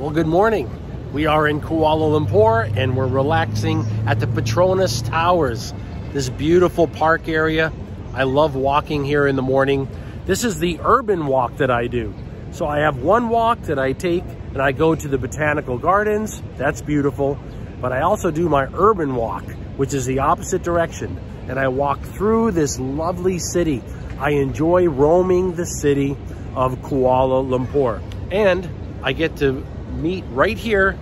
Well, good morning. We are in Kuala Lumpur and we're relaxing at the Petronas Towers, this beautiful park area. I love walking here in the morning. This is the urban walk that I do. So I have one walk that I take and I go to the botanical gardens. That's beautiful. But I also do my urban walk, which is the opposite direction. And I walk through this lovely city. I enjoy roaming the city of Kuala Lumpur. And I get to meet right here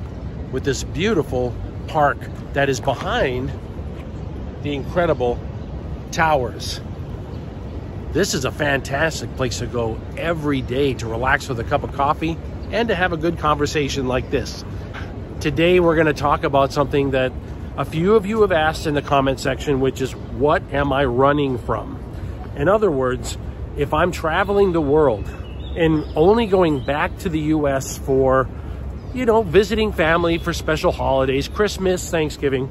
with this beautiful park that is behind the incredible towers. This is a fantastic place to go every day to relax with a cup of coffee and to have a good conversation like this. Today we're going to talk about something that a few of you have asked in the comment section, which is, what am I running from? In other words, if I'm traveling the world and only going back to the US for, you know, visiting family for special holidays, Christmas, Thanksgiving,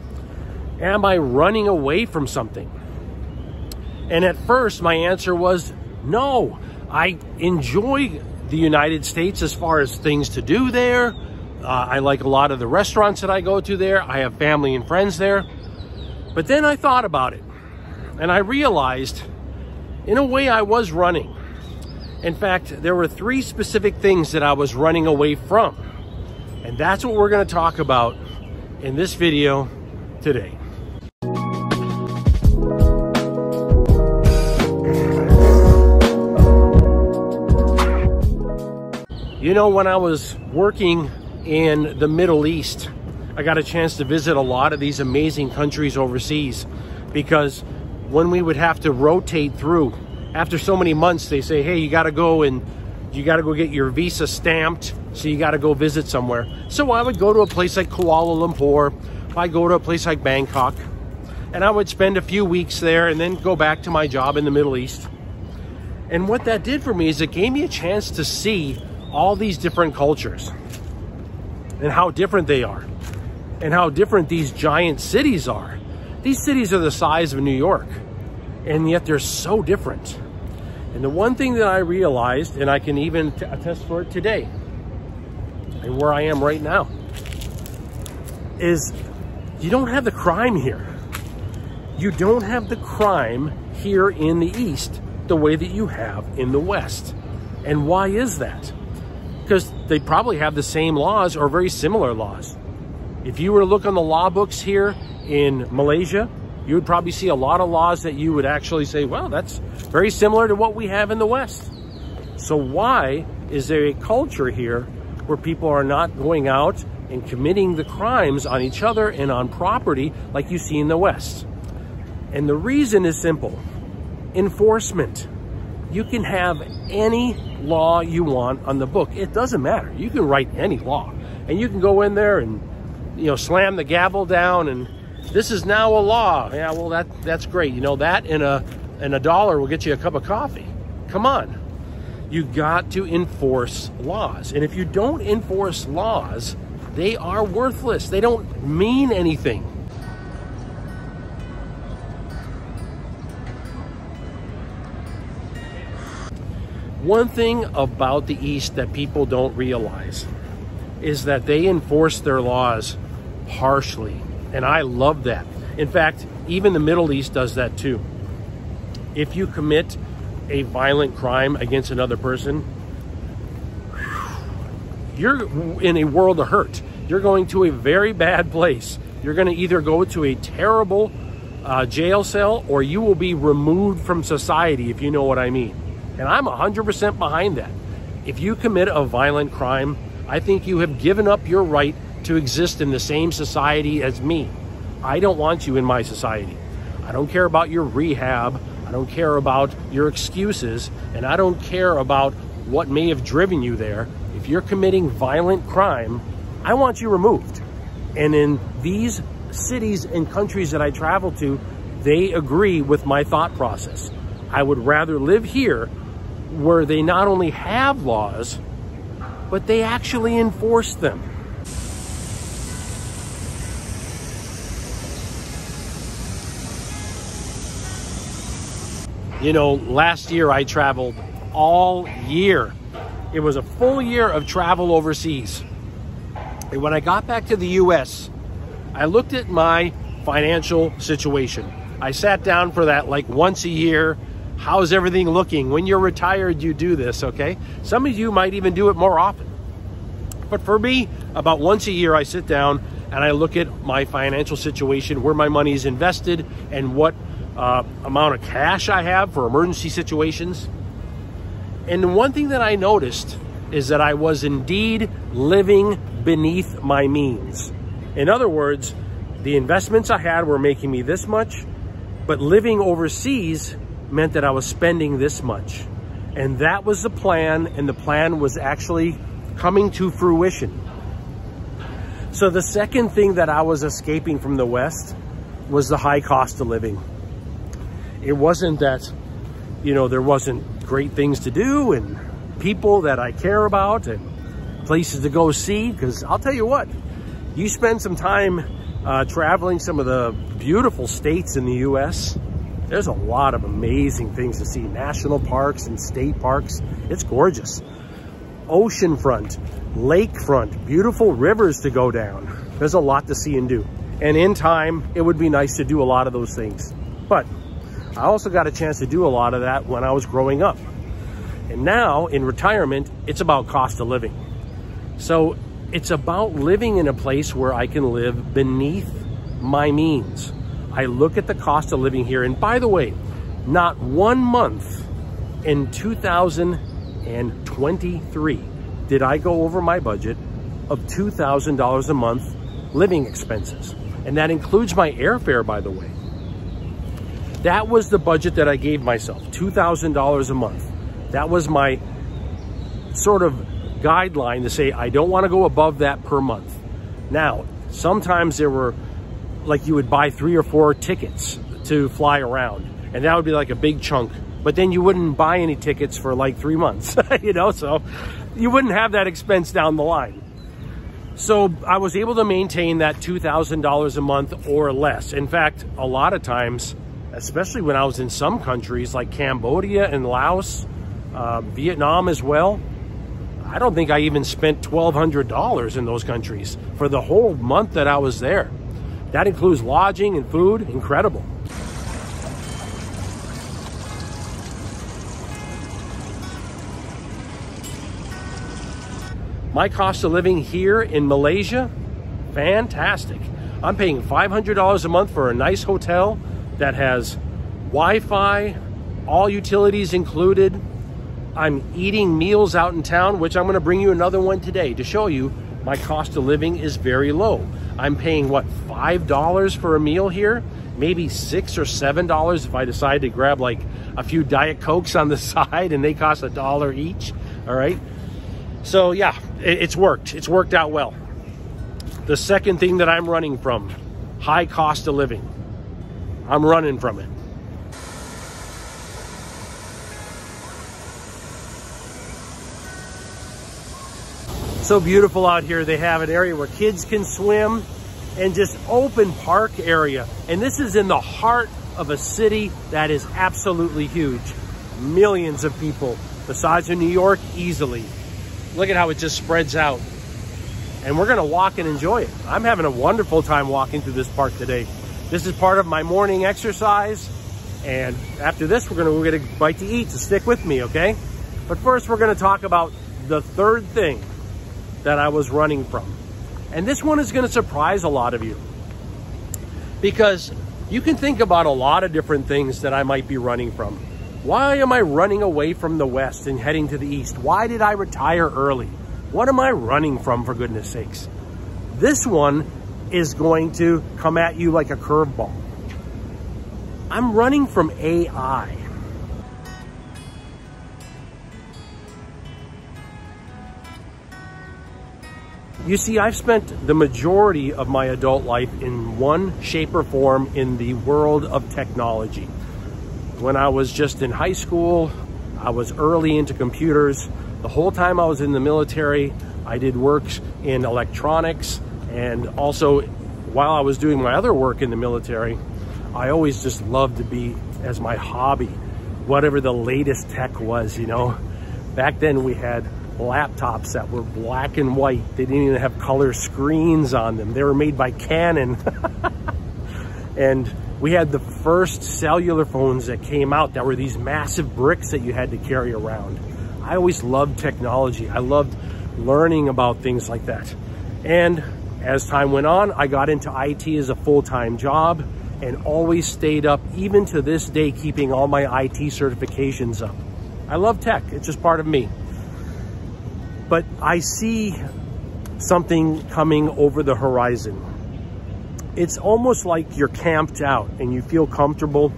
am I running away from something? And at first my answer was no. I enjoy the United States as far as things to do there. I like a lot of the restaurants that I go to there. I have family and friends there. But then I thought about it and I realized, in a way, I was running. In fact, there were 3 specific things that I was running away from. And that's what we're going to talk about in this video today. You know, when I was working in the Middle East, I got a chance to visit a lot of these amazing countries overseas, because when we would have to rotate through, after so many months, they say, hey, you got to go get your visa stamped, so you got to go visit somewhere. So I would go to a place like Kuala Lumpur, I go to a place like Bangkok, and I would spend a few weeks there and then go back to my job in the Middle East. And what that did for me is it gave me a chance to see all these different cultures and how different they are and how different these giant cities are. These cities are the size of New York, and yet they're so different. And the one thing that I realized, and I can even attest for it today and where I am right now, is you don't have the crime here. You don't have the crime here in the East the way that you have in the West. And why is that? Because they probably have the same laws or very similar laws. If you were to look on the law books here in Malaysia, you would probably see a lot of laws that you would actually say, well, that's very similar to what we have in the West. So why is there a culture here where people are not going out and committing the crimes on each other and on property like you see in the West? And the reason is simple: enforcement. You can have any law you want on the book. It doesn't matter. You can write any law and you can go in there and, you know, slam the gavel down and this is now a law. Yeah, well, that's great. You know, that and a dollar will get you a cup of coffee. Come on. You got to enforce laws. And if you don't enforce laws, they are worthless. They don't mean anything. One thing about the East that people don't realize is that they enforce their laws harshly. And I love that. In fact, even the Middle East does that too. If you commit a violent crime against another person, you're in a world of hurt. You're going to a very bad place. You're going to either go to a terrible jail cell, or you will be removed from society, if you know what I mean. And I'm 100% behind that. If you commit a violent crime, I think you have given up your right to exist in the same society as me. I don't want you in my society. I don't care about your rehab. I don't care about your excuses. And I don't care about what may have driven you there. If you're committing violent crime, I want you removed. And in these cities and countries that I travel to, they agree with my thought process. I would rather live here where they not only have laws, but they actually enforce them. You know, last year I traveled all year. It was a full year of travel overseas. And when I got back to the US, I looked at my financial situation. I sat down for that like once a year. How's everything looking? When you're retired, you do this, okay? Some of you might even do it more often. But for me, about once a year, I sit down and I look at my financial situation, where my money is invested, and what amount of cash I have for emergency situations. And the one thing that I noticed is that I was indeed living beneath my means. In other words, the investments I had were making me this much, but living overseas meant that I was spending this much. And that was the plan, and the plan was actually coming to fruition. So the second thing that I was escaping from the West was the high cost of living. It wasn't that, you know, there wasn't great things to do and people that I care about and places to go see, because I'll tell you what, you spend some time traveling some of the beautiful states in the US, there's a lot of amazing things to see. National parks and state parks. It's gorgeous. Oceanfront, lakefront, beautiful rivers to go down. There's a lot to see and do. And in time, it would be nice to do a lot of those things. But I also got a chance to do a lot of that when I was growing up. And now, in retirement, it's about cost of living. So it's about living in a place where I can live beneath my means. I look at the cost of living here, and by the way, not 1 month in 2023 did I go over my budget of $2,000 a month living expenses. And that includes my airfare, by the way. That was the budget that I gave myself, $2,000 a month. That was my sort of guideline to say, I don't want to go above that per month. Now, sometimes there were, like, you would buy 3 or 4 tickets to fly around, and that would be like a big chunk. But then you wouldn't buy any tickets for like 3 months, you know, so you wouldn't have that expense down the line. So I was able to maintain that $2,000 a month or less. In fact, a lot of times, especially when I was in some countries like Cambodia and Laos, Vietnam as well, I don't think I even spent $1,200 in those countries for the whole month that I was there. That includes lodging and food. Incredible. My cost of living here in Malaysia, fantastic. I'm paying $500 a month for a nice hotel that has Wi-Fi, all utilities included. I'm eating meals out in town, which I'm going to bring you another one today to show you my cost of living is very low. I'm paying, what, $5 for a meal here? Maybe $6 or $7 if I decide to grab like a few Diet Cokes on the side, and they cost $1 each, all right? So yeah, it's worked. It's worked out well. The second thing that I'm running from, high cost of living. I'm running from it. So beautiful out here. They have an area where kids can swim and just open park area. And this is in the heart of a city that is absolutely huge. Millions of people, the size of New York, easily. Look at how it just spreads out. And we're gonna walk and enjoy it. I'm having a wonderful time walking through this park today. This is part of my morning exercise. And after this, we're gonna get a bite to eat, so stick with me, okay? But first, we're gonna talk about the third thing that I was running from. And this one is gonna surprise a lot of you, because you can think about a lot of different things that I might be running from. Why am I running away from the West and heading to the East? Why did I retire early? What am I running from, for goodness sakes? This one is going to come at you like a curveball. I'm running from AI. You see, I've spent the majority of my adult life in one shape or form in the world of technology. When I was just in high school, I was early into computers. The whole time I was in the military, I did work in electronics, and also while I was doing my other work in the military, I always just loved to be, as my hobby, whatever the latest tech was, you know. Back then we had laptops that were black and white. They didn't even have color screens on them. They were made by Canon. And we had the first cellular phones that came out that were these massive bricks that you had to carry around. I always loved technology. I loved learning about things like that. And as time went on, I got into IT as a full-time job and always stayed up, even to this day, keeping all my IT certifications up. I love tech. It's just part of me. But I see something coming over the horizon. It's almost like you're camped out and you feel comfortable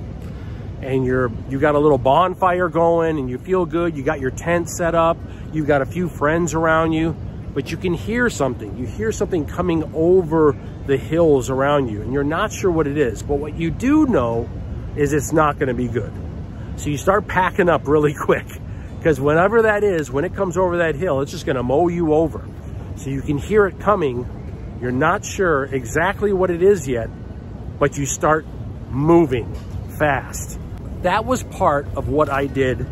and you got a little bonfire going and you feel good. You got your tent set up. You've got a few friends around you, but you can hear something. You hear something coming over the hills around you and you're not sure what it is. But what you do know is it's not going to be good. So you start packing up really quick, because whenever that is, when it comes over that hill, it's just going to mow you over. So you can hear it coming. You're not sure exactly what it is yet, but you start moving fast. That was part of what I did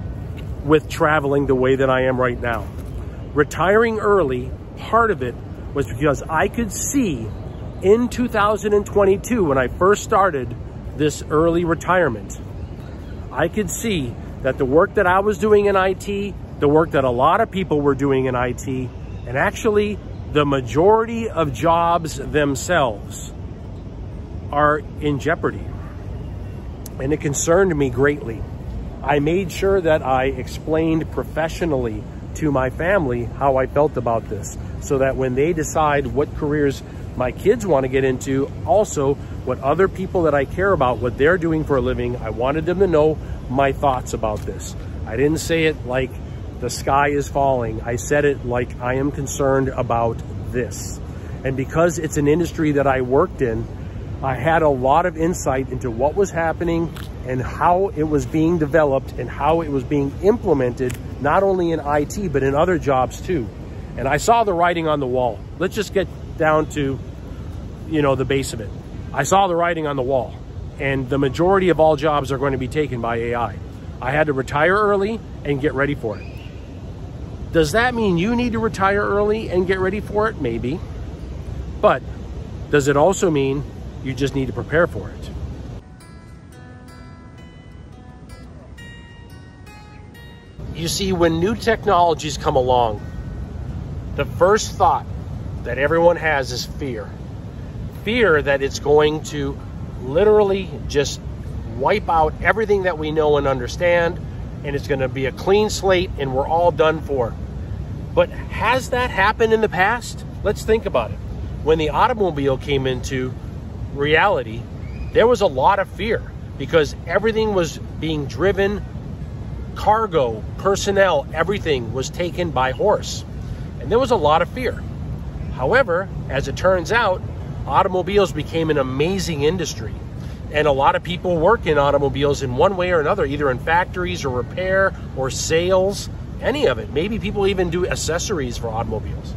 with traveling the way that I am right now. Retiring early, part of it was because I could see in 2022, when I first started this early retirement, I could see that the work that I was doing in IT, the work that a lot of people were doing in IT, and actually the majority of jobs themselves are in jeopardy. And it concerned me greatly. I made sure that I explained professionally to my family how I felt about this, so that when they decide what careers my kids want to get into, also what other people that I care about, what they're doing for a living, I wanted them to know my thoughts about this. I didn't say it like the sky is falling. I said it like I am concerned about this. And because it's an industry that I worked in, I had a lot of insight into what was happening and how it was being developed and how it was being implemented, not only in IT, but in other jobs too. And I saw the writing on the wall. Let's just get down to, the base of it. I saw the writing on the wall, and the majority of all jobs are going to be taken by AI. I had to retire early and get ready for it. Does that mean you need to retire early and get ready for it? Maybe. But does it also mean you just need to prepare for it? You see, when new technologies come along, the first thought that everyone has is fear. Fear that it's going to literally just wipe out everything that we know and understand, and it's going to be a clean slate and we're all done for. But has that happened in the past? Let's think about it. When the automobile came into reality, there was a lot of fear because everything was being driven, cargo, personnel, everything was taken by horse. And there was a lot of fear. However, as it turns out, automobiles became an amazing industry. And a lot of people work in automobiles in one way or another, either in factories or repair or sales, any of it. Maybe people even do accessories for automobiles.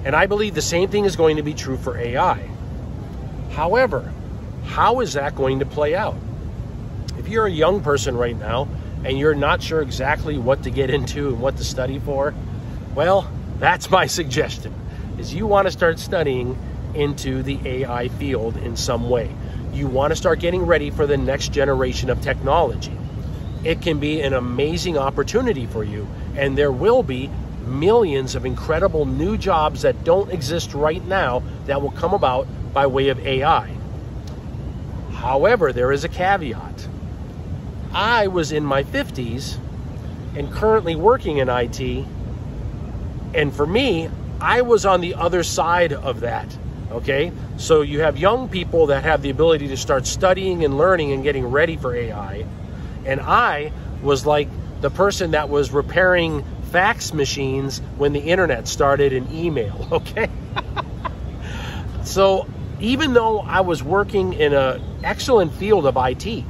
And I believe the same thing is going to be true for AI. However, how is that going to play out? If you're a young person right now and you're not sure exactly what to get into and what to study for, well, that's my suggestion, is you want to start studying into the AI field in some way. You want to start getting ready for the next generation of technology. It can be an amazing opportunity for you, and there will be millions of incredible new jobs that don't exist right now that will come about by way of AI. However, there is a caveat. I was in my 50s and currently working in IT, and for me, I was on the other side of that. Okay, so you have young people that have the ability to start studying and learning and getting ready for AI. And I was like the person that was repairing fax machines when the internet started and email, okay? So even though I was working in an excellent field of IT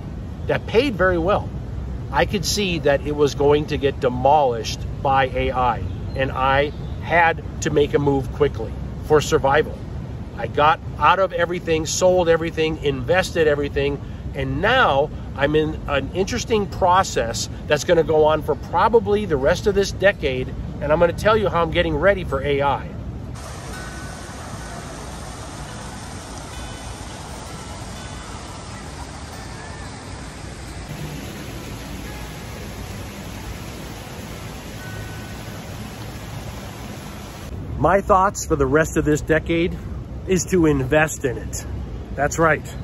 that paid very well, I could see that it was going to get demolished by AI. And I had to make a move quickly for survival. I got out of everything, sold everything, invested everything, and now I'm in an interesting process that's going to go on for probably the rest of this decade and I'm going to tell you how I'm getting ready for AI. My thoughts for the rest of this decade is to invest in it. That's right.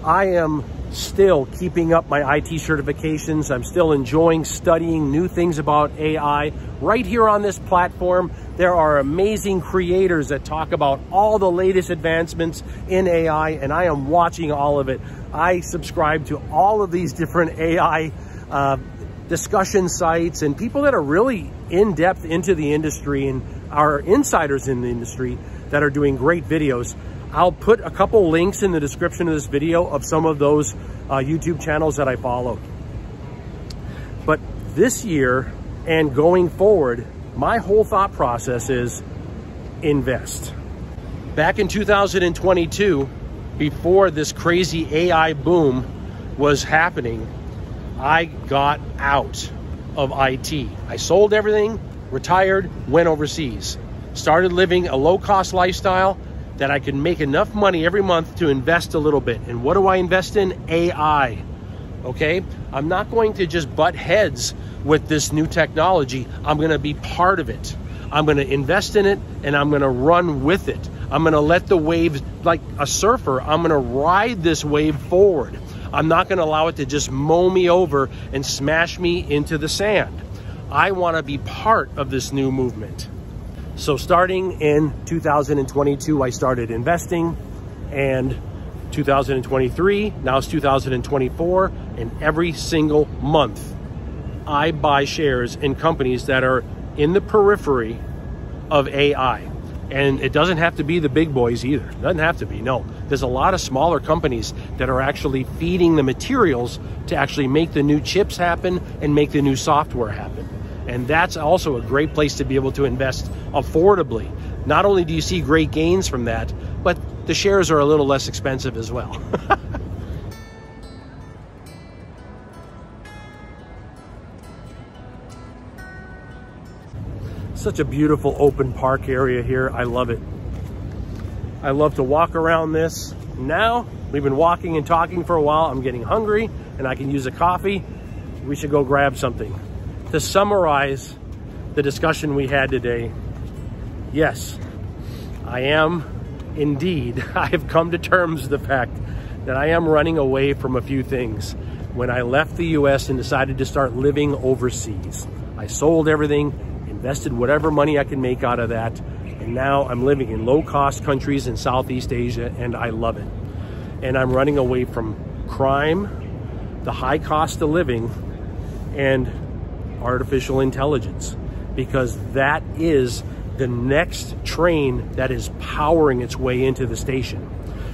I am still keeping up my IT certifications. I'm still enjoying studying new things about AI. Right here on this platform, there are amazing creators that talk about all the latest advancements in AI, and I am watching all of it. I subscribe to all of these different AI discussion sites and people that are really in depth into the industry and are insiders in the industry that are doing great videos. I'll put a couple links in the description of this video of some of those YouTube channels that I follow. But this year and going forward, my whole thought process is invest. Back in 2022, before this crazy AI boom was happening, I got out of IT. I sold everything, retired, went overseas, started living a low-cost lifestyle that I could make enough money every month to invest a little bit. And what do I invest in? AI. Okay? I'm not going to just butt heads with this new technology. I'm going to be part of it. I'm going to invest in it, and I'm going to run with it. I'm going to let the waves, like a surfer, I'm going to ride this wave forward. I'm not going to allow it to just mow me over and smash me into the sand. I want to be part of this new movement. So starting in 2022, I started investing, and 2023, now it's 2024, and every single month, I buy shares in companies that are in the periphery of AI. And it doesn't have to be the big boys either. It doesn't have to be, no. There's a lot of smaller companies that are actually feeding the materials to actually make the new chips happen and make the new software happen. And that's also a great place to be able to invest affordably. Not only do you see great gains from that, but the shares are a little less expensive as well. Such a beautiful open park area here. I love it. I love to walk around this. Now, we've been walking and talking for a while. I'm getting hungry and I can use a coffee. We should go grab something. To summarize the discussion we had today, yes, I am indeed, I have come to terms with the fact that I am running away from a few things. When I left the US and decided to start living overseas, I sold everything, invested whatever money I can make out of that, and now I'm living in low-cost countries in Southeast Asia, and I love it. And I'm running away from crime, the high cost of living, and artificial intelligence, because that is the next train that is powering its way into the station.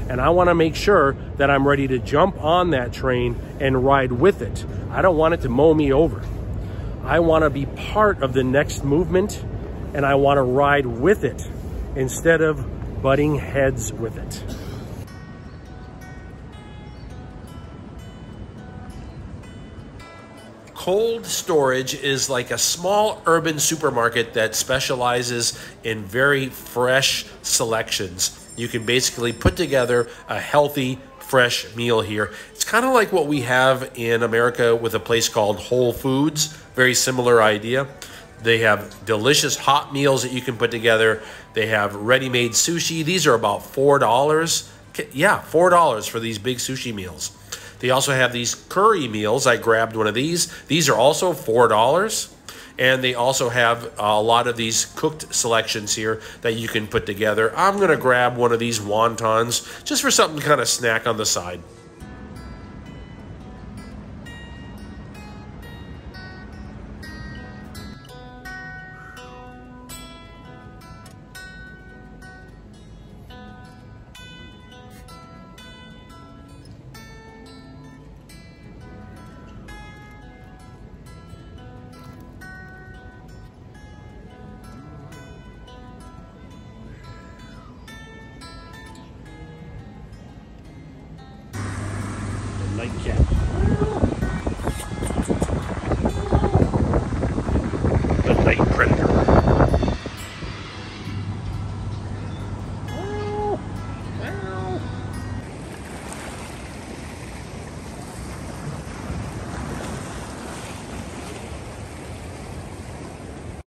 And I want to make sure that I'm ready to jump on that train and ride with it. I don't want it to mow me over. I want to be part of the next movement, and I want to ride with it instead of butting heads with it. Cold storage is like a small urban supermarket that specializes in very fresh selections. You can basically put together a healthy, fresh meal here. It's kind of like what we have in America with a place called Whole Foods. Very similar idea. They have delicious hot meals that you can put together. They have ready-made sushi. These are about $4. Yeah, $4 for these big sushi meals. They also have these curry meals. I grabbed one of these. These are also $4. And they also have a lot of these cooked selections here that you can put together. I'm going to grab one of these wontons just for something to kind of snack on the side. Nightcap.